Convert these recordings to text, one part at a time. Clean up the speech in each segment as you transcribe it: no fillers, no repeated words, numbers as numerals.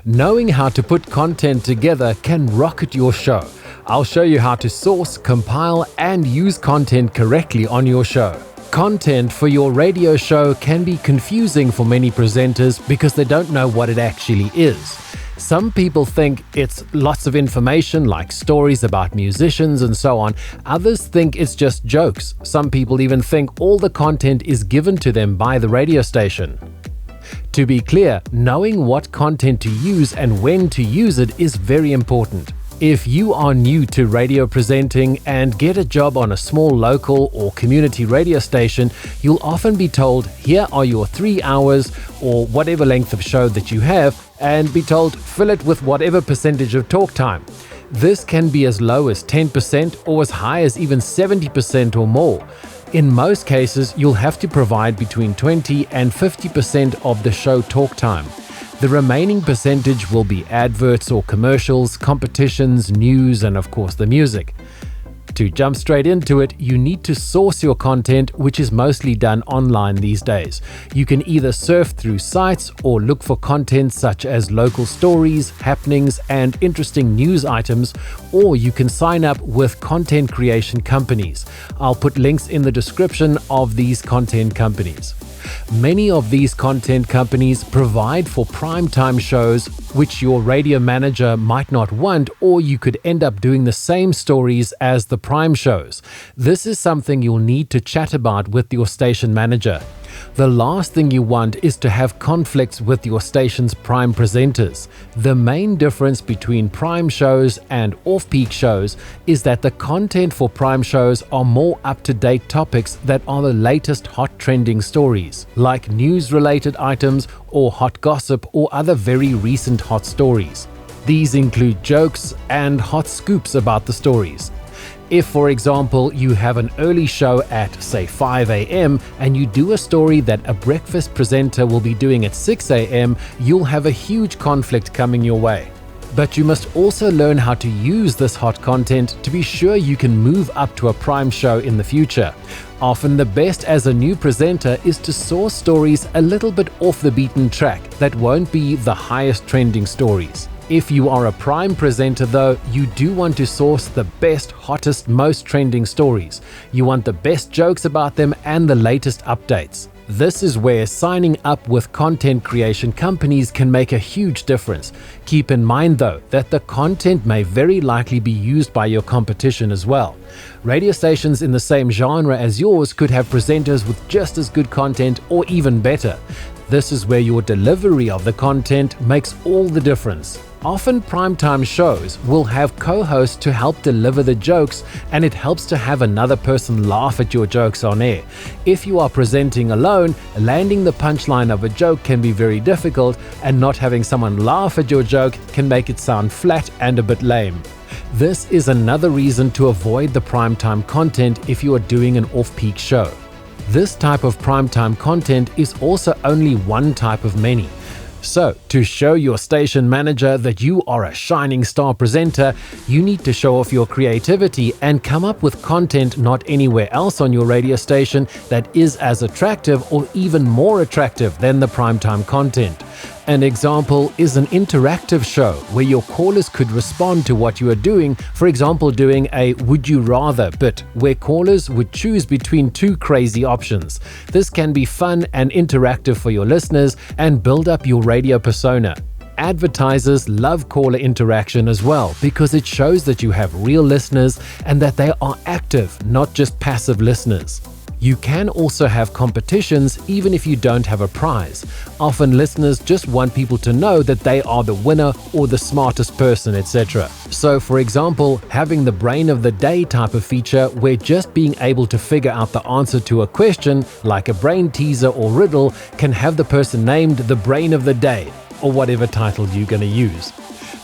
Knowing how to put content together can rocket your show. I'll show you how to source, compile, and use content correctly on your show. Content for your radio show can be confusing for many presenters because they don't know what it actually is. Some people think it's lots of information like stories about musicians and so on. Others think it's just jokes. Some people even think all the content is given to them by the radio station. To be clear, knowing what content to use and when to use it is very important. If you are new to radio presenting and get a job on a small local or community radio station, you'll often be told, here are your 3 hours or whatever length of show that you have, and be told, fill it with whatever percentage of talk time. This can be as low as 10% or as high as even 70% or more. In most cases, you'll have to provide between 20 and 50% of the show talk time. The remaining percentage will be adverts or commercials, competitions, news, and of course the music. To jump straight into it, you need to source your content, which is mostly done online these days. You can either surf through sites or look for content such as local stories, happenings, and interesting news items, or you can sign up with content creation companies. I'll put links in the description of these content companies. Many of these content companies provide for primetime shows which your radio manager might not want, or you could end up doing the same stories as the prime shows. This is something you'll need to chat about with your station manager. The last thing you want is to have conflicts with your station's prime presenters. The main difference between prime shows and off-peak shows is that the content for prime shows are more up-to-date topics that are the latest hot trending stories, like news-related items or hot gossip or other very recent hot stories. These include jokes and hot scoops about the stories. If, for example, you have an early show at, say, 5 a.m. and you do a story that a breakfast presenter will be doing at 6 a.m., you'll have a huge conflict coming your way. But you must also learn how to use this hot content to be sure you can move up to a prime show in the future. Often the best as a new presenter is to source stories a little bit off the beaten track that won't be the highest trending stories. If you are a prime presenter though, you do want to source the best, hottest, most trending stories. You want the best jokes about them and the latest updates. This is where signing up with content creation companies can make a huge difference. Keep in mind though that the content may very likely be used by your competition as well. Radio stations in the same genre as yours could have presenters with just as good content or even better. This is where your delivery of the content makes all the difference. Often primetime shows will have co-hosts to help deliver the jokes, and it helps to have another person laugh at your jokes on air. If you are presenting alone, landing the punchline of a joke can be very difficult, and not having someone laugh at your joke can make it sound flat and a bit lame. This is another reason to avoid the primetime content if you are doing an off-peak show. This type of primetime content is also only one type of many. So, to show your station manager that you are a shining star presenter, you need to show off your creativity and come up with content not anywhere else on your radio station that is as attractive or even more attractive than the primetime content. An example is an interactive show where your callers could respond to what you are doing, for example doing a Would You Rather bit where callers would choose between two crazy options. This can be fun and interactive for your listeners and build up your radio persona. Advertisers love caller interaction as well because it shows that you have real listeners and that they are active, not just passive listeners. You can also have competitions even if you don't have a prize. Often listeners just want people to know that they are the winner or the smartest person, etc. So for example, having the brain of the day type of feature where just being able to figure out the answer to a question, like a brain teaser or riddle, can have the person named the brain of the day, or whatever title you're going to use.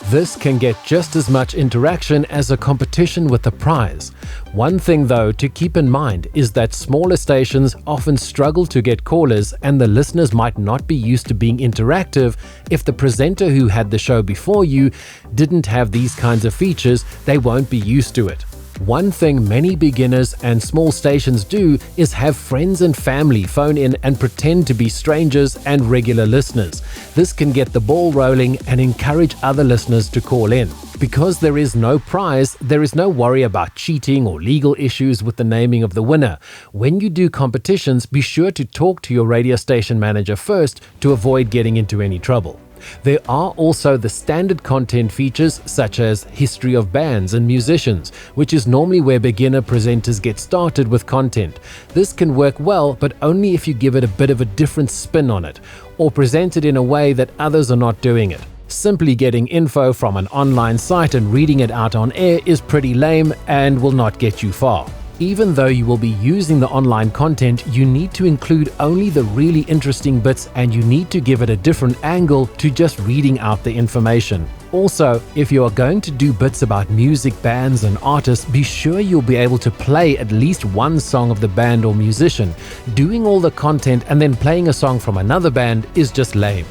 This can get just as much interaction as a competition with a prize. One thing though to keep in mind is that smaller stations often struggle to get callers, and the listeners might not be used to being interactive. If the presenter who had the show before you didn't have these kinds of features, they won't be used to it. One thing many beginners and small stations do is have friends and family phone in and pretend to be strangers and regular listeners. This can get the ball rolling and encourage other listeners to call in. Because there is no prize, there is no worry about cheating or legal issues with the naming of the winner. When you do competitions, be sure to talk to your radio station manager first to avoid getting into any trouble. There are also the standard content features such as history of bands and musicians, which is normally where beginner presenters get started with content. This can work well, but only if you give it a bit of a different spin on it, or present it in a way that others are not doing it. Simply getting info from an online site and reading it out on air is pretty lame and will not get you far. Even though you will be using the online content, you need to include only the really interesting bits, and you need to give it a different angle to just reading out the information. Also, if you are going to do bits about music, bands and artists, be sure you'll be able to play at least one song of the band or musician. Doing all the content and then playing a song from another band is just lame.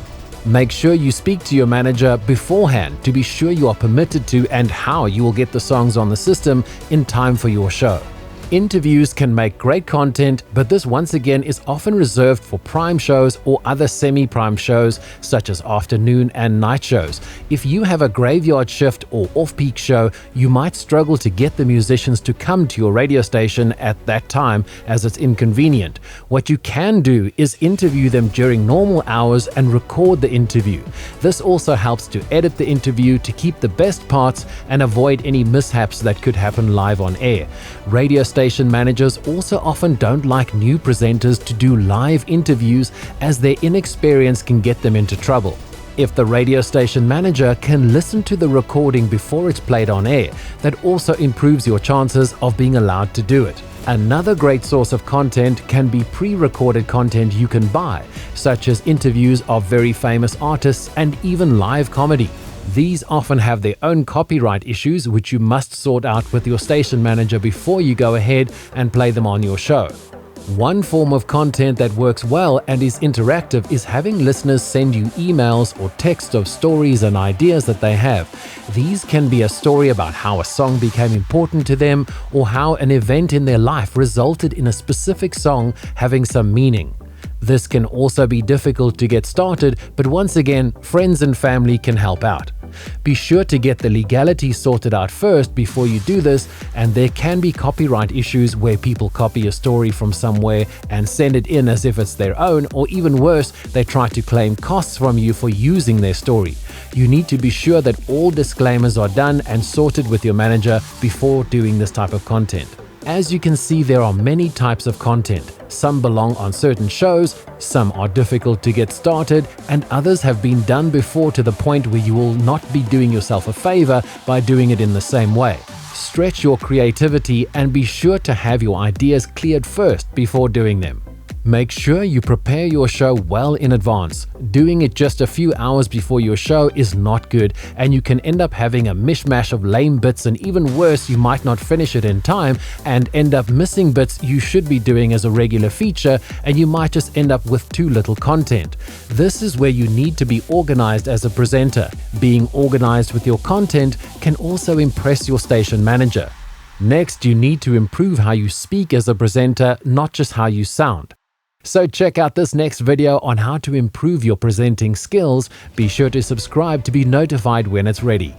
Make sure you speak to your manager beforehand to be sure you are permitted to and how you will get the songs on the system in time for your show. Interviews can make great content, but this once again is often reserved for prime shows or other semi-prime shows such as afternoon and night shows. If you have a graveyard shift or off-peak show, you might struggle to get the musicians to come to your radio station at that time as it's inconvenient. What you can do is interview them during normal hours and record the interview. This also helps to edit the interview to keep the best parts and avoid any mishaps that could happen live on air. Radio station managers also often don't like new presenters to do live interviews, as their inexperience can get them into trouble. If the radio station manager can listen to the recording before it's played on air, that also improves your chances of being allowed to do it. Another great source of content can be pre-recorded content you can buy, such as interviews of very famous artists and even live comedy. These often have their own copyright issues, which you must sort out with your station manager before you go ahead and play them on your show. One form of content that works well and is interactive is having listeners send you emails or texts of stories and ideas that they have. These can be a story about how a song became important to them or how an event in their life resulted in a specific song having some meaning. This can also be difficult to get started, but once again, friends and family can help out. Be sure to get the legality sorted out first before you do this, and there can be copyright issues where people copy a story from somewhere and send it in as if it's their own, or even worse, they try to claim costs from you for using their story. You need to be sure that all disclaimers are done and sorted with your manager before doing this type of content. As you can see, there are many types of content. Some belong on certain shows, some are difficult to get started, and others have been done before to the point where you will not be doing yourself a favor by doing it in the same way. Stretch your creativity and be sure to have your ideas cleared first before doing them. Make sure you prepare your show well in advance. Doing it just a few hours before your show is not good, and you can end up having a mishmash of lame bits, and even worse, you might not finish it in time and end up missing bits you should be doing as a regular feature, and you might just end up with too little content. This is where you need to be organized as a presenter. Being organized with your content can also impress your station manager. Next, you need to improve how you speak as a presenter, not just how you sound. So check out this next video on how to improve your presenting skills. Be sure to subscribe to be notified when it's ready.